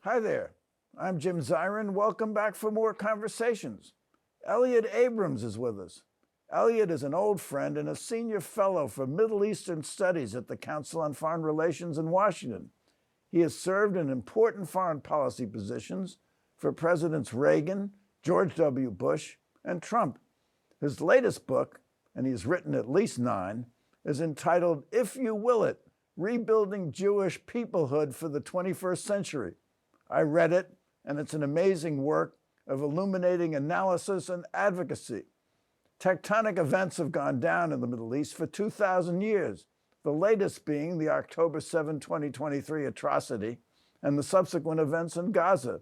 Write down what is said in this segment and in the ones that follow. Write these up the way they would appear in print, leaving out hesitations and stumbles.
Hi there, I'm Jim Zirin. Welcome back for more conversations. Elliott Abrams is with us. Elliott is an old friend and a senior fellow for Middle Eastern Studies at the Council on Foreign Relations in Washington. He has served in important foreign policy positions for Presidents Reagan, George W. Bush, and Trump. His latest book, and he's written at least 9, is entitled If You Will It, Rebuilding Jewish Peoplehood for the 21st Century. I read it, and it's an amazing work of illuminating analysis and advocacy. Tectonic events have gone down in the Middle East for 2,000 years, the latest being the October 7, 2023 atrocity and the subsequent events in Gaza.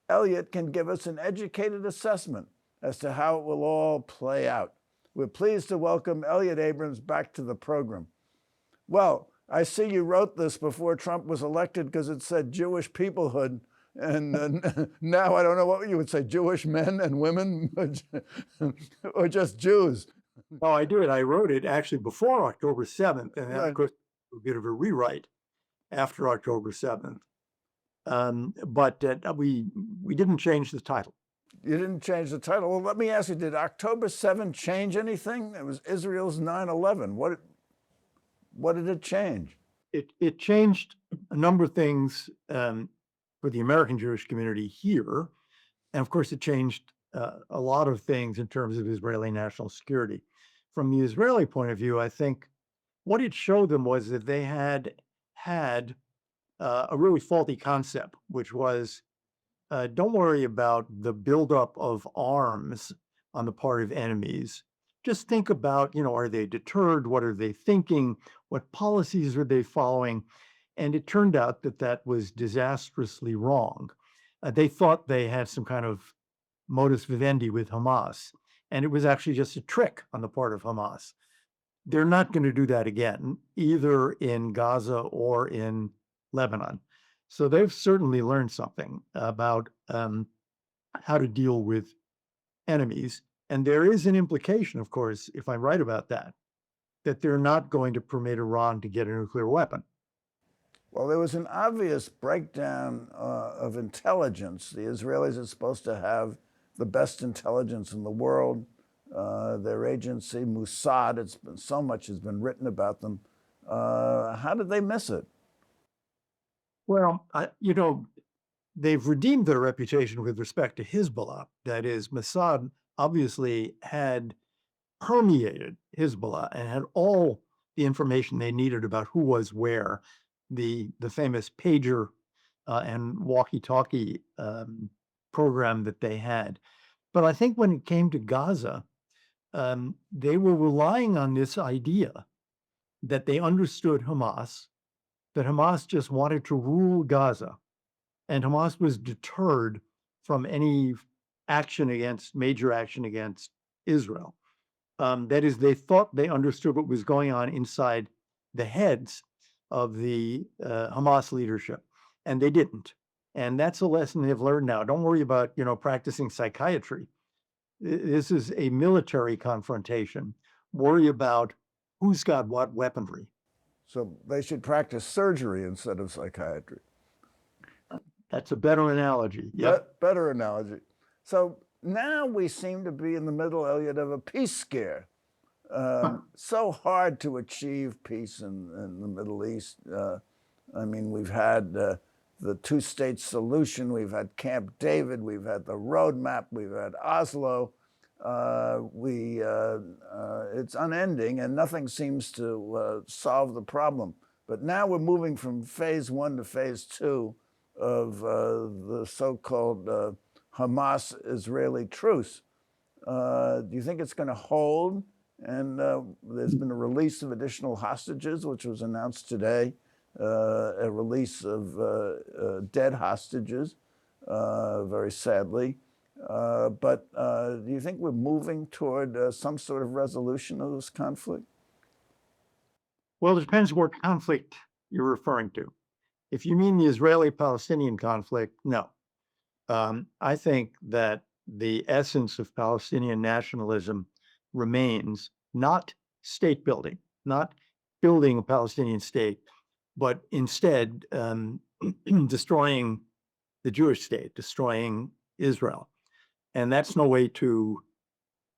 Elliott can give us an educated assessment as to how it will all play out. We're pleased to welcome Elliott Abrams back to the program. Well, I see you wrote this before Trump was elected because it said Jewish peoplehood. And now I don't know what you would say, Jewish men and women or just Jews. Oh, I do it. I wrote it actually before October 7th. And then, of course, a bit of a rewrite after October 7th. But we didn't change the title. You didn't change the title. Well, let me ask you, did October 7th change anything? It was Israel's 9/11. What did it change? It changed a number of things for the American Jewish community here. And of course, it changed a lot of things in terms of Israeli national security. From the Israeli point of view, I think what it showed them was that they had a really faulty concept, which was don't worry about the buildup of arms on the part of enemies. Just think about, are they deterred? What are they thinking? What policies are they following? And it turned out that that was disastrously wrong. They thought they had some kind of modus vivendi with Hamas, and it was actually just a trick on the part of Hamas. They're not going to do that again, either in Gaza or in Lebanon. So they've certainly learned something about how to deal with enemies. And there is an implication, of course, if I'm right about that they're not going to permit Iran to get a nuclear weapon. Well, there was an obvious breakdown of intelligence. The Israelis are supposed to have the best intelligence in the world. Their agency, Mossad, so much has been written about them. How did they miss it? Well, they've redeemed their reputation with respect to Hezbollah. That is, Mossad obviously had permeated Hezbollah and had all the information they needed about who was where, the famous pager and walkie-talkie program that they had. But I think when it came to Gaza, they were relying on this idea that they understood Hamas, that Hamas just wanted to rule Gaza, and Hamas was deterred from any major action against Israel. That is, they thought they understood what was going on inside the heads of the Hamas leadership, and they didn't. And that's a lesson they've learned now. Don't worry about, practicing psychiatry. This is a military confrontation. Worry about who's got what weaponry. So they should practice surgery instead of psychiatry. That's a better analogy. Yeah, better analogy. So now we seem to be in the middle, Elliott, of a peace scare. So hard to achieve peace in the Middle East. We've had the two-state solution, we've had Camp David, we've had the roadmap, we've had Oslo. It's unending, and nothing seems to solve the problem. But now we're moving from phase 1 to phase 2 of the so-called Hamas-Israeli truce. Do you think it's going to hold? And there's been a release of additional hostages, which was announced today, a release of dead hostages, very sadly. But do you think we're moving toward some sort of resolution of this conflict? Well, it depends what conflict you're referring to. If you mean the Israeli-Palestinian conflict, no. I think that the essence of Palestinian nationalism remains not state building, not building a Palestinian state, but instead destroying the Jewish state, destroying Israel. And that's no way to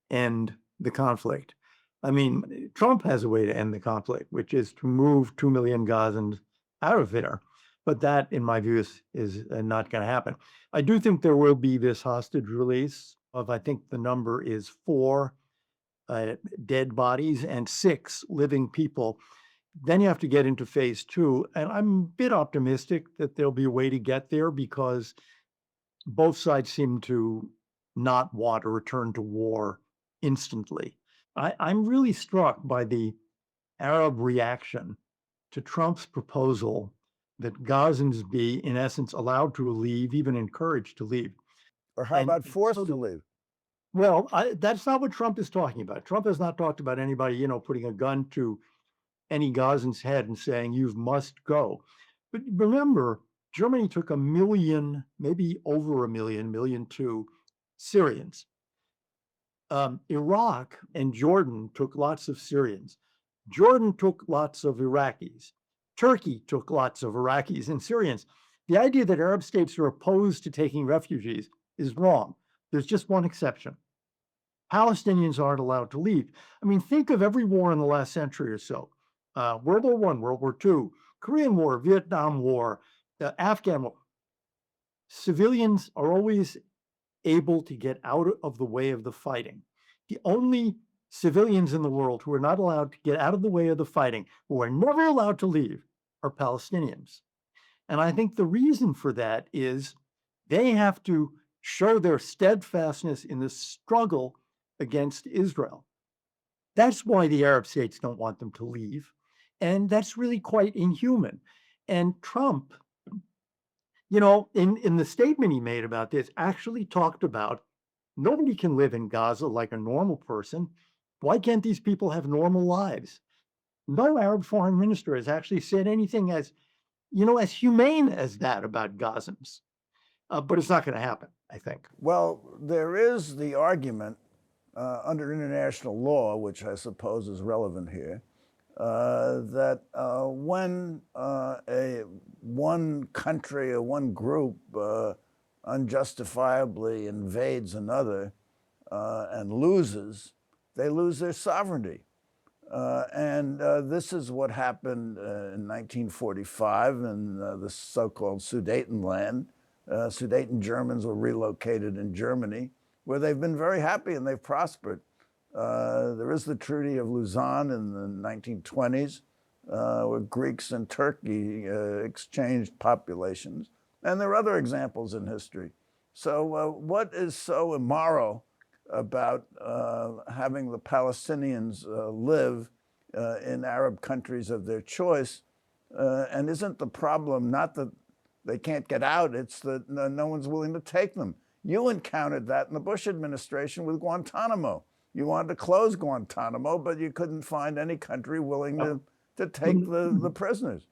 end the conflict. I mean, Trump has a way to end the conflict, which is to move 2 million Gazans out of there. But that, in my view, is not going to happen. I do think there will be this hostage release of, I think the number is 4 dead bodies and 6 living people. Then you have to get into phase 2. And I'm a bit optimistic that there'll be a way to get there because both sides seem to not want to return to war instantly. I'm really struck by the Arab reaction to Trump's proposal that Gazans be, in essence, allowed to leave, even encouraged to leave. Or how And about forced so to leave? well, that's not what Trump is talking about. Trump has not talked about anybody, putting a gun to any Gazan's head and saying, you must go. But remember, Germany took 1 million, maybe over 1 million, 1.2 million Syrians. Iraq and Jordan took lots of Syrians. Jordan took lots of Iraqis. Turkey took lots of Iraqis and Syrians. The idea that Arab states are opposed to taking refugees is wrong. There's just one exception. Palestinians aren't allowed to leave. I mean, think of every war in the last century or so. World War I, World War II, Korean War, Vietnam War, the Afghan War. Civilians are always able to get out of the way of the fighting. The only civilians in the world who are not allowed to get out of the way of the fighting, who are never allowed to leave, are Palestinians. And I think the reason for that is they have to show their steadfastness in the struggle against Israel. That's why the Arab states don't want them to leave. And that's really quite inhuman. And Trump, in the statement he made about this, actually talked about nobody can live in Gaza like a normal person. Why can't these people have normal lives? No Arab foreign minister has actually said anything as humane as that about Gazans. But it's not going to happen, I think. Well, there is the argument under international law, which I suppose is relevant here, that when one country or one group unjustifiably invades another and loses, they lose their sovereignty. And this is what happened in 1945 in the so-called Sudetenland. Sudeten Germans were relocated in Germany, where they've been very happy and they've prospered. There is the Treaty of Lausanne in the 1920s, where Greeks and Turkey exchanged populations. And there are other examples in history. So what is so immoral about having the Palestinians live in Arab countries of their choice? And isn't the problem not that they can't get out, it's that no one's willing to take them? You encountered that in the Bush administration with Guantanamo. You wanted to close Guantanamo, but you couldn't find any country willing to take the prisoners.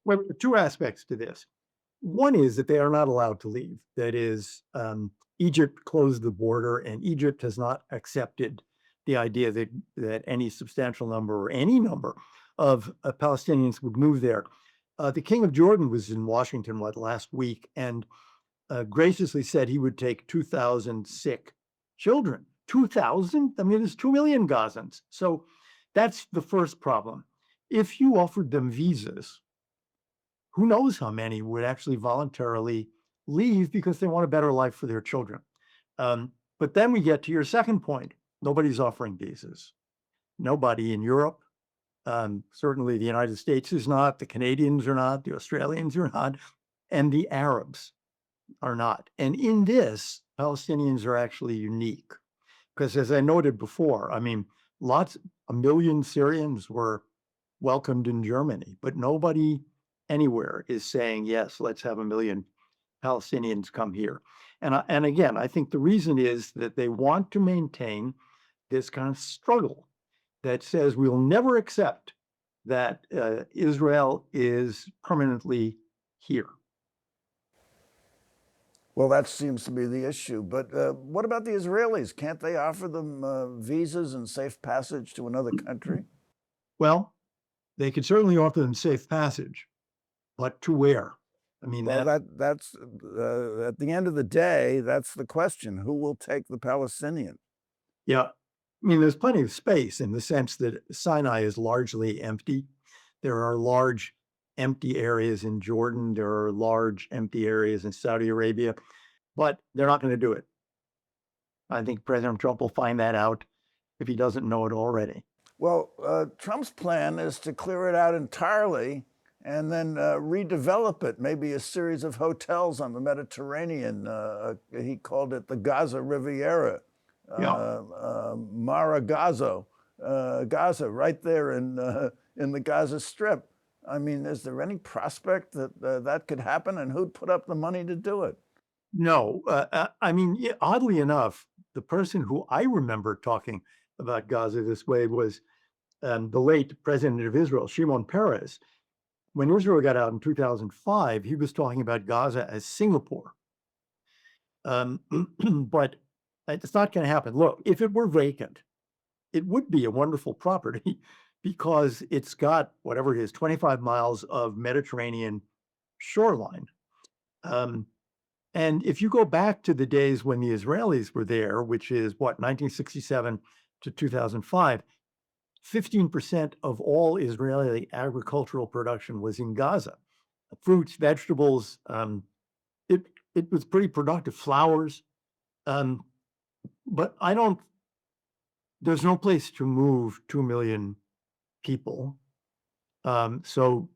Well, 2 aspects to this. One is that they are not allowed to leave. That is, Egypt closed the border, and Egypt has not accepted the idea that any substantial number or any number of Palestinians would move there. The King of Jordan was in Washington last week and graciously said he would take 2,000 sick children. 2,000? I mean, there's 2 million Gazans. So that's the first problem. If you offered them visas, who knows how many would actually voluntarily leave because they want a better life for their children. But then we get to your second point. Nobody's offering visas. Nobody in Europe. Certainly the United States is not, the Canadians are not, the Australians are not, and the Arabs are not. And in this, Palestinians are actually unique. Because as I noted before, I mean, 1 million Syrians were welcomed in Germany, but nobody anywhere is saying, yes, let's have 1 million Palestinians come here. And again, I think the reason is that they want to maintain this kind of struggle that says we'll never accept that Israel is permanently here. Well, that seems to be the issue. But what about the Israelis? Can't they offer them visas and safe passage to another country? Well, they could certainly offer them safe passage, but to where? I mean, Well, that, that's at the end of the day, that's the question: who will take the Palestinians? yeah. I mean, there's plenty of space in the sense that Sinai is largely empty. There are large empty areas in Jordan. There are large empty areas in Saudi Arabia, but they're not going to do it. I think President Trump will find that out if he doesn't know it already. Well, Trump's plan is to clear it out entirely and then redevelop it, maybe a series of hotels on the Mediterranean. He called it the Gaza Riviera, Yeah. Mara Gaza, Gaza, right there in the Gaza Strip. I mean, is there any prospect that that could happen, and who'd put up the money to do it? No, I mean, yeah, oddly enough, the person who I remember talking about Gaza this way was the late president of Israel, Shimon Peres. When Israel got out in 2005, he was talking about Gaza as Singapore. Um, but it's not going to happen. Look, if it were vacant, it would be a wonderful property because it's got whatever it is, 25 miles of Mediterranean shoreline. Um, and if you go back to the days when the Israelis were there, which is what, 1967 to 2005, 15% of all Israeli agricultural production was in Gaza. Fruits, vegetables, it it was pretty productive, flowers. Um, but I don't there's no place to move 2 million people. So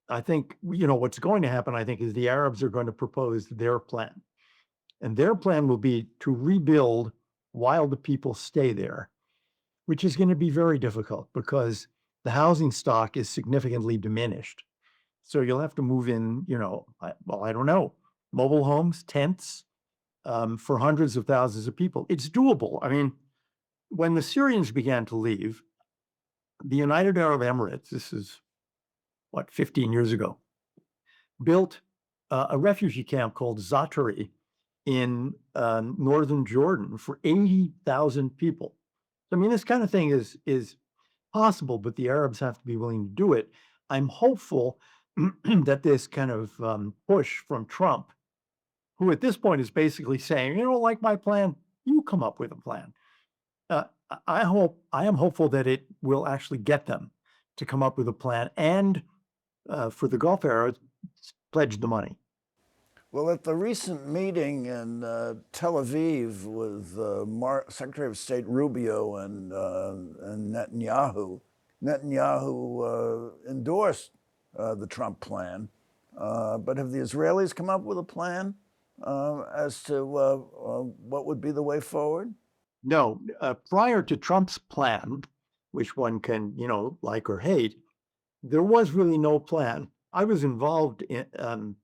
I think, what's going to happen, I think, is the Arabs are going to propose their plan. And their plan will be to rebuild while the people stay there, which is going to be very difficult because the housing stock is significantly diminished. So you'll have to move in, I don't know, mobile homes, tents, for hundreds of thousands of people. It's doable. I mean, when the Syrians began to leave, the United Arab Emirates, this is what, 15 years ago, built a refugee camp called Zatari in northern Jordan for 80,000 people. I mean, this kind of thing is possible, but the Arabs have to be willing to do it. I'm hopeful that this kind of push from Trump, who at this point is basically saying, you don't like my plan, you come up with a plan. Uh, I am hopeful that it will actually get them to come up with a plan and for the Gulf area, pledge the money. Well, at the recent meeting in Tel Aviv with Secretary of State Rubio and Netanyahu, Netanyahu endorsed the Trump plan. But have the Israelis come up with a plan as to what would be the way forward? No, prior to Trump's plan, which one can, like or hate, there was really no plan. I was involved in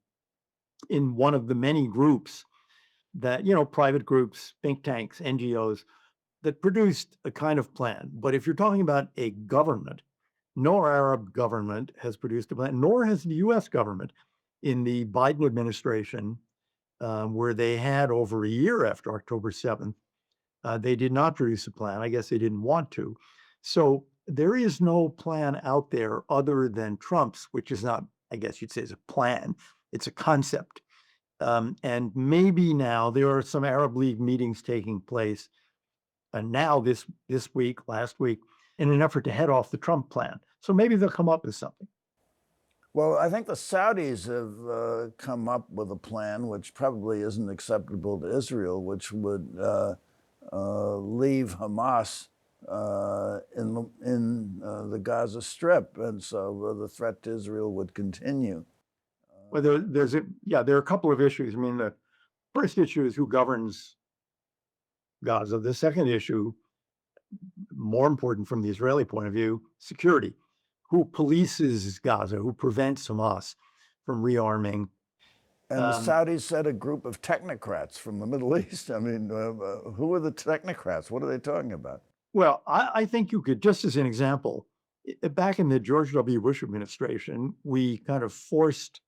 one of the many groups that, private groups, think tanks, NGOs that produced a kind of plan. But if you're talking about a government, no Arab government has produced a plan, nor has the US government in the Biden administration, where they had over a year after October 7th. They did not produce a plan. I guess they didn't want to. So there is no plan out there other than Trump's, which is not, I guess you'd say, is a plan. It's a concept. And maybe now there are some Arab League meetings taking place, and now this week, last week, in an effort to head off the Trump plan. So maybe they'll come up with something. Well, I think the Saudis have come up with a plan which probably isn't acceptable to Israel, which would leave Hamas in the Gaza Strip, and so the threat to Israel would continue. Well, there are a couple of issues. I mean, the first issue is who governs Gaza. The second issue, more important from the Israeli point of view, security. Who polices Gaza? Who prevents Hamas from rearming? And the Saudis said a group of technocrats from the Middle East. I mean, who are the technocrats? What are they talking about? Well, I think you could, just as an example, back in the George W. Bush administration, we kind of forced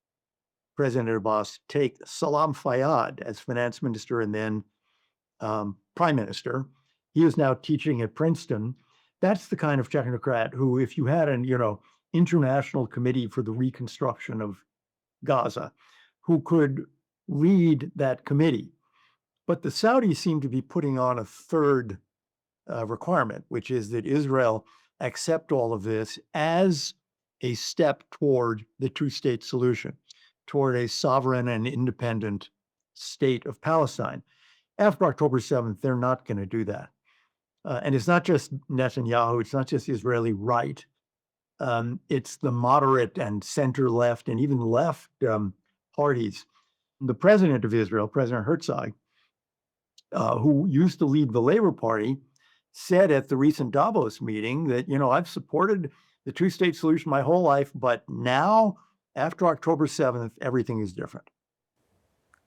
President Abbas to take Salam Fayyad as finance minister and then prime minister. He is now teaching at Princeton. That's the kind of technocrat who, if you had an, international committee for the reconstruction of Gaza, who could lead that committee. But the Saudis seem to be putting on a third requirement, which is that Israel accept all of this as a step toward the two-state solution, toward a sovereign and independent state of Palestine. After October 7th, they're not going to do that. And it's not just Netanyahu, it's not just the Israeli right. It's the moderate and center left and even left parties. The president of Israel, President Herzog, who used to lead the Labor Party, said at the recent Davos meeting that, I've supported the two-state solution my whole life, but now, after October 7th, everything is different.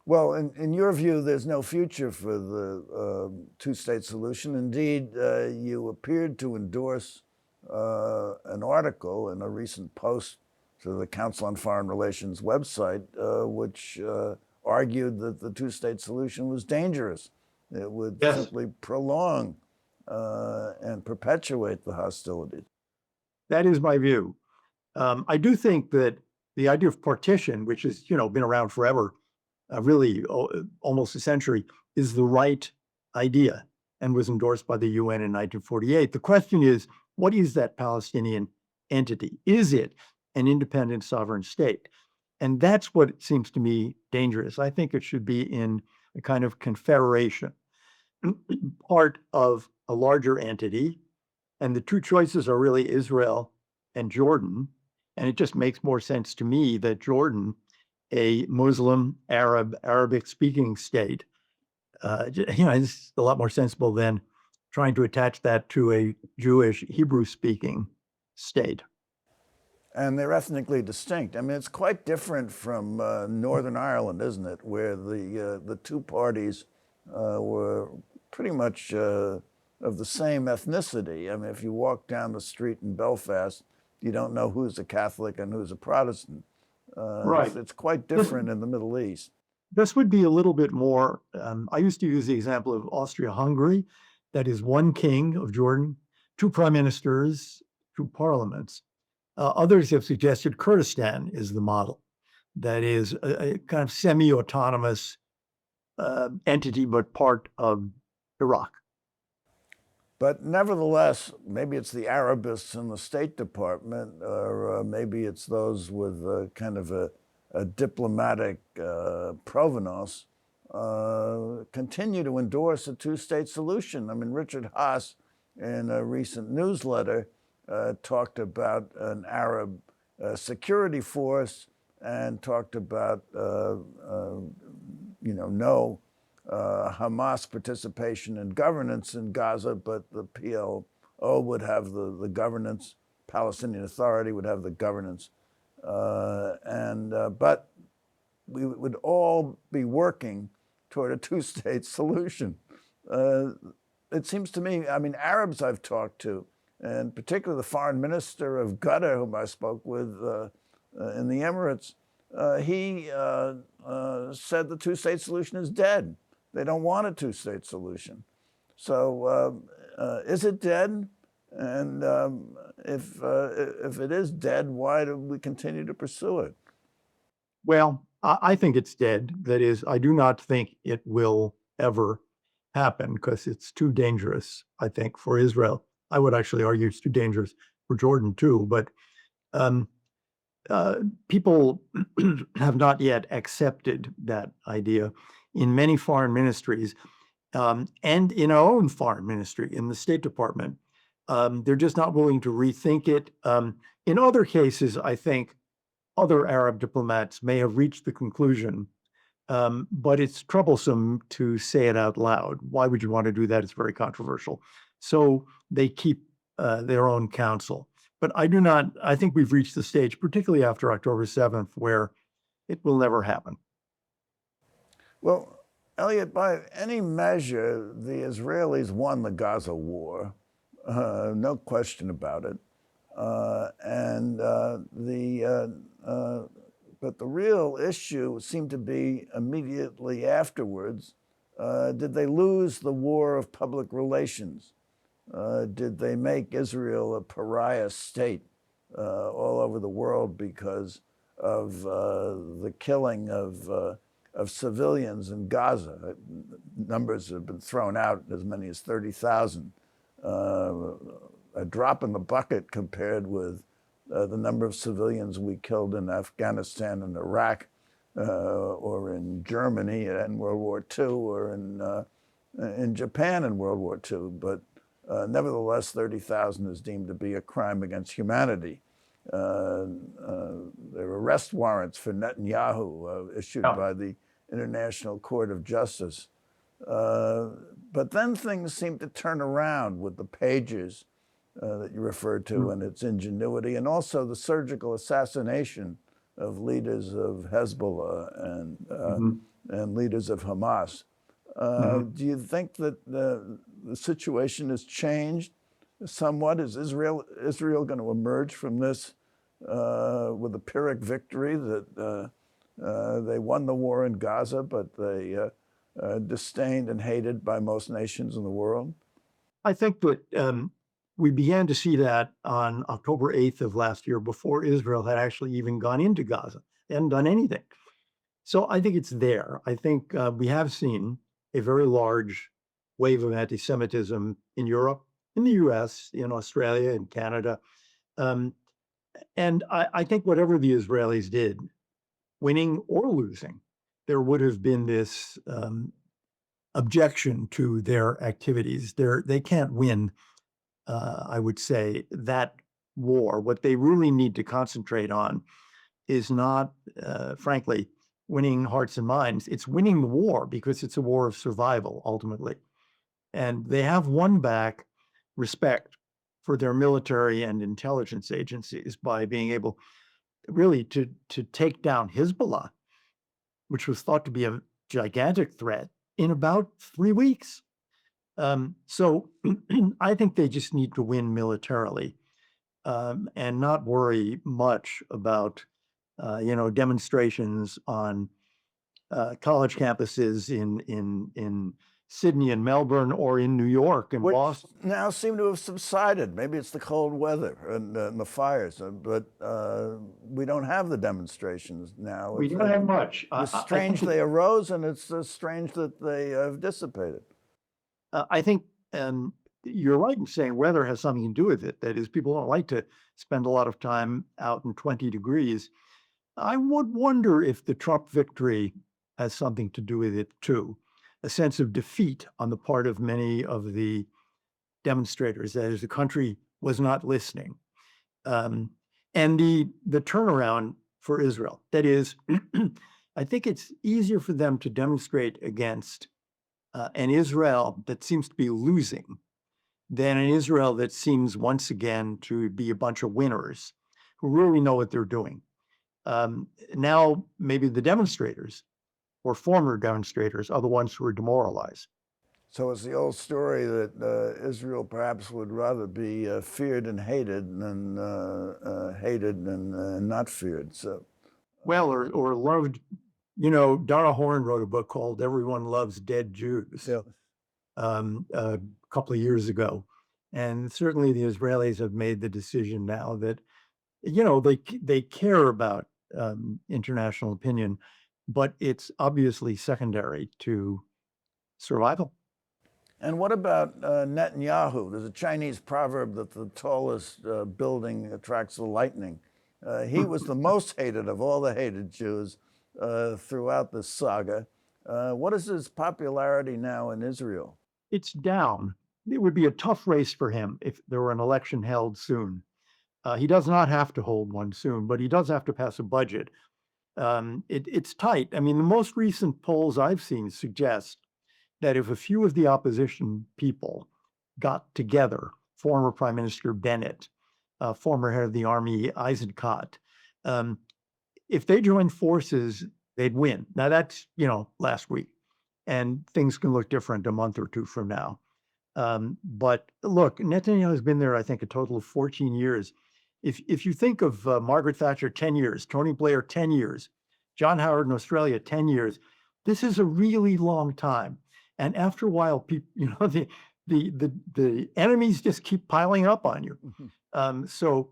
Well, in your view, there's no future for the two-state solution. Indeed, you appeared to endorse an article in a recent post to the Council on Foreign Relations website, which argued that the two-state solution was dangerous. It would simply prolong and perpetuate the hostilities. That is my view. I do think that the idea of partition, which has been around forever, really almost a century, is the right idea and was endorsed by the UN in 1948. The question is, what is that Palestinian entity? Is it an independent sovereign state? And that's what seems to me dangerous. I think it should be in a kind of confederation, part of a larger entity. And the two choices are really Israel and Jordan. And it just makes more sense to me that Jordan, a Muslim, Arabic-speaking state, is a lot more sensible than trying to attach that to a Jewish, Hebrew-speaking state. And they're ethnically distinct. I mean, it's quite different from Northern Ireland, isn't it, where the two parties were pretty much of the same ethnicity. I mean, if you walk down the street in Belfast, you don't know who's a Catholic and who's a Protestant. Right. It's quite different in the Middle East. This would be a little bit more, I used to use the example of Austria-Hungary. That is one king of Jordan, two prime ministers, two parliaments. Others have suggested Kurdistan is the model. That is a kind of semi-autonomous entity, but part of Iraq. But nevertheless, maybe it's the Arabists in the State Department, or maybe it's those with kind of a diplomatic provenance, continue to endorse a two-state solution. I mean, Richard Haas, in a recent newsletter, talked about an Arab security force and talked about, no Hamas participation and governance in Gaza, but the PLO would have the governance, Palestinian Authority would have the governance. But we would all be working toward a two-state solution. It seems to me, I mean, Arabs I've talked to, and particularly the foreign minister of Qatar, whom I spoke with in the Emirates, he said the two-state solution is dead. They don't want a two-state solution. So is it dead? And if it is dead, why do we continue to pursue it? Well, I think it's dead. That is, I do not think it will ever happen because it's too dangerous, I think, for Israel. I would actually argue it's too dangerous for Jordan too, but people have not yet accepted that idea in many foreign ministries and in our own foreign ministry, in the State Department. They're just not willing to rethink it. In other cases, I think other Arab diplomats may have reached the conclusion, but it's troublesome to say it out loud. Why would you want to do that? It's very controversial. So they keep their own counsel. But I think we've reached the stage, particularly after October 7th, where it will never happen. Well, Elliott, by any measure, the Israelis won the Gaza war, no question about it. But the real issue seemed to be immediately afterwards. Did they lose the war of public relations? Did they make Israel a pariah state all over the world because of the killing of civilians in Gaza. Numbers have been thrown out, as many as 30,000. A drop in the bucket compared with the number of civilians we killed in Afghanistan and Iraq, or in Germany in World War II, or in Japan in World War II. But nevertheless, 30,000 is deemed to be a crime against humanity. There were arrest warrants for Netanyahu issued by the International Court of Justice. But then things seem to turn around with the pages that you referred to and its ingenuity, and also the surgical assassination of leaders of Hezbollah and leaders of Hamas. Do you think that the situation has changed somewhat? Is Israel going to emerge from this with a Pyrrhic victory that they won the war in Gaza, but they disdained and hated by most nations in the world? I think that we began to see that on October 8th of last year, before Israel had actually even gone into Gaza. They hadn't done anything. So I think it's there. I think we have seen a very large wave of anti-Semitism in Europe, in the US, in Australia, in Canada. And I think whatever the Israelis did, winning or losing, there would have been this objection to their activities. They can't win, I would say, that war. What they really need to concentrate on is not, frankly, winning hearts and minds. It's winning the war, because it's a war of survival, ultimately. And they have won back respect for their military and intelligence agencies by being able really to take down Hezbollah, which was thought to be a gigantic threat, in about 3 weeks. So I think they just need to win militarily, and not worry much about demonstrations on college campuses in Sydney and Melbourne, or in New York and Which Boston. now seem to have subsided. Maybe it's the cold weather and the fires, but we don't have the demonstrations now. We don't have much. It's strange they arose, and it's strange that they have dissipated. I think you're right in saying weather has something to do with it. That is, people don't like to spend a lot of time out in 20 degrees. I would wonder if the Trump victory has something to do with it too. A sense of defeat on the part of many of the demonstrators, that is, the country was not listening. And the turnaround for Israel, that is, I think it's easier for them to demonstrate against an Israel that seems to be losing than an Israel that seems once again to be a bunch of winners who really know what they're doing. Now, maybe the demonstrators or former demonstrators are the ones who are demoralized. So it's the old story that Israel perhaps would rather be feared and hated than hated and not feared. So, well, or loved. Donna Horn wrote a book called "Everyone Loves Dead Jews" a couple of years ago, and certainly the Israelis have made the decision now that they care about international opinion, but it's obviously secondary to survival. And what about Netanyahu? There's a Chinese proverb that the tallest building attracts the lightning. He was the most hated of all the hated Jews throughout this saga. What is his popularity now in Israel? It's down. It would be a tough race for him if there were an election held soon. He does not have to hold one soon, but he does have to pass a budget. It's tight. I mean, the most recent polls I've seen suggest that if a few of the opposition people got together, former Prime Minister Bennett, former head of the army Eisenkot, if they joined forces, they'd win. Now that's, last week, and things can look different a month or two from now. But look, Netanyahu has been there, I think, a total of 14 years. If you think of Margaret Thatcher, 10 years, Tony Blair, 10 years, John Howard in Australia, 10 years, this is a really long time. And after a while, people, the enemies just keep piling up on you. So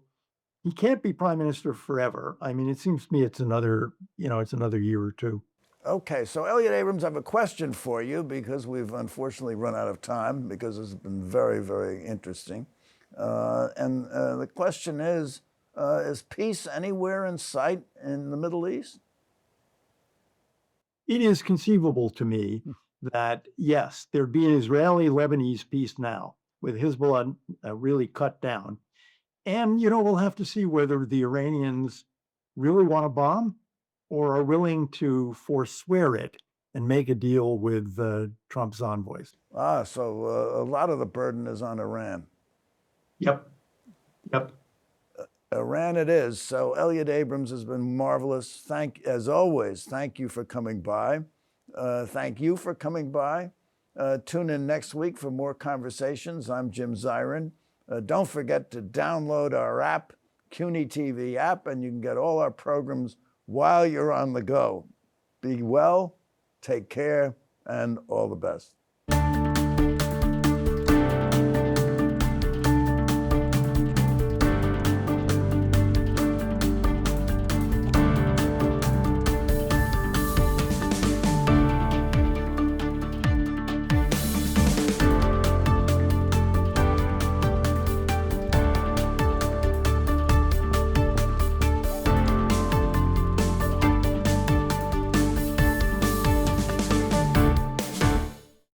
He can't be prime minister forever. I mean, it seems to me it's another, it's another year or two. Okay, so Elliott Abrams, I have a question for you because we've unfortunately run out of time because it's been very, very interesting. The question is peace anywhere in sight in the Middle East? It is conceivable to me that, yes, there'd be an Israeli-Lebanese peace now with Hezbollah really cut down. And, we'll have to see whether the Iranians really want to bomb or are willing to forswear it and make a deal with Trump's envoys. So a lot of the burden is on Iran. Yep. Yep. Iran it is. So Elliott Abrams has been marvelous. As always, thank you for coming by. Thank you for coming by. Tune in next week for more conversations. I'm Jim Zirin. Don't forget to download our app, CUNY TV app, and you can get all our programs while you're on the go. Be well, take care, and all the best.